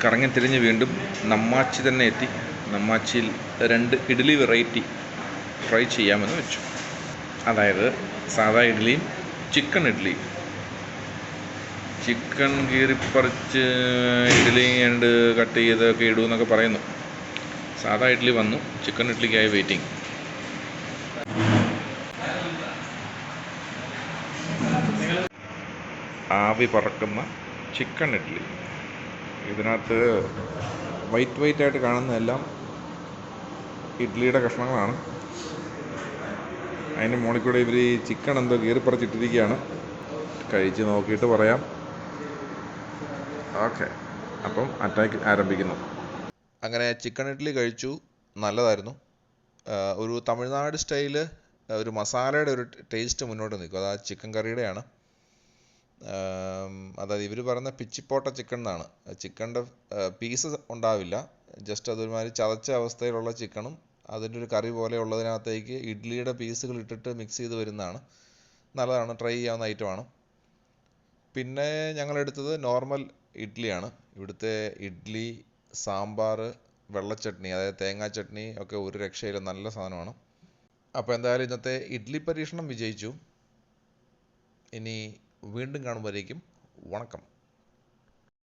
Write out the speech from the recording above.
കറങ്ങിത്തിരിഞ്ഞ് വീണ്ടും നമ്മാച്ചി തന്നെ എത്തി. നമ്മാച്ചിയിൽ 2 ഇഡ്ഡലി വെറൈറ്റി ട്രൈ ചെയ്യാമെന്ന് വെച്ചു. അതായത് സാധാ ഇഡ്ഡലിയും ചിക്കൻ ഇഡ്ഡലിയും. ചിക്കൻ കീറിപ്പറിച്ച് ഇഡ്ഡലി കണ്ട് കട്ട് ചെയ്തൊക്കെ ഇടുമെന്നൊക്കെ പറയുന്നു. സാധാ ഇഡ്ഡലി വന്നു, ചിക്കൻ ഇഡ്ഡലിക്കായി വെയിറ്റിംഗ്. ആവി പറക്കുന്ന ചിക്കൻ ഇഡ്ഡലി. ഇതിനകത്ത് വൈറ്റ് ആയിട്ട് കാണുന്നതെല്ലാം ഇഡ്ഡലിയുടെ കഷ്ണങ്ങളാണ്. അതിൻ്റെ മുകളിൽ കൂടെ ഇവർ ഈ ചിക്കൻ എന്തോ കീറിപ്പറിച്ചിട്ടിരിക്കുകയാണ്. കഴിച്ച് നോക്കിയിട്ട് പറയാം. ഓക്കെ, അപ്പം അറ്റാക്ക് ആരംഭിക്കുന്നു. അങ്ങനെ ചിക്കൻ ഇഡ്ഡലി കഴിച്ചു, നല്ലതായിരുന്നു. ഒരു തമിഴ്നാട് സ്റ്റൈല് ഒരു മസാലയുടെ ഒരു ടേസ്റ്റ് മുന്നോട്ട് നിൽക്കും. അത് ആ ചിക്കൻ കറിയുടെയാണ്. അതായത് ഇവർ പറയുന്ന പിച്ചിപ്പോട്ട ചിക്കൻ എന്നാണ്. ചിക്കൻ്റെ പീസ് ഉണ്ടാവില്ല, ജസ്റ്റ് അതൊരുമാതിരി ചതച്ച അവസ്ഥയിലുള്ള ചിക്കണും അതിൻ്റെ ഒരു കറി പോലെ ഉള്ളതിനകത്തേക്ക് ഇഡ്ഡലിയുടെ പീസുകൾ ഇട്ടിട്ട് മിക്സ് ചെയ്ത് വരുന്നതാണ്. നല്ലതാണ്, ട്രൈ ചെയ്യാവുന്ന ഐറ്റമാണ്. പിന്നെ ഞങ്ങളെടുത്തത് നോർമൽ ഇഡ്ഡലിയാണ്. ഇവിടുത്തെ ഇഡ്ഡലി, സാമ്പാർ, വെള്ളച്ചട്നി, അതായത് തേങ്ങാ ചട്നി ഒക്കെ ഒരു രക്ഷയില്ല, നല്ല സാധനമാണ്. അപ്പോൾ എന്തായാലും ഇന്നത്തെ ഇഡ്ഡലി പരീക്ഷണം വിജയിച്ചു. ഇനി വീണ്ടും കാണുമ്പോഴേക്കും വണക്കം.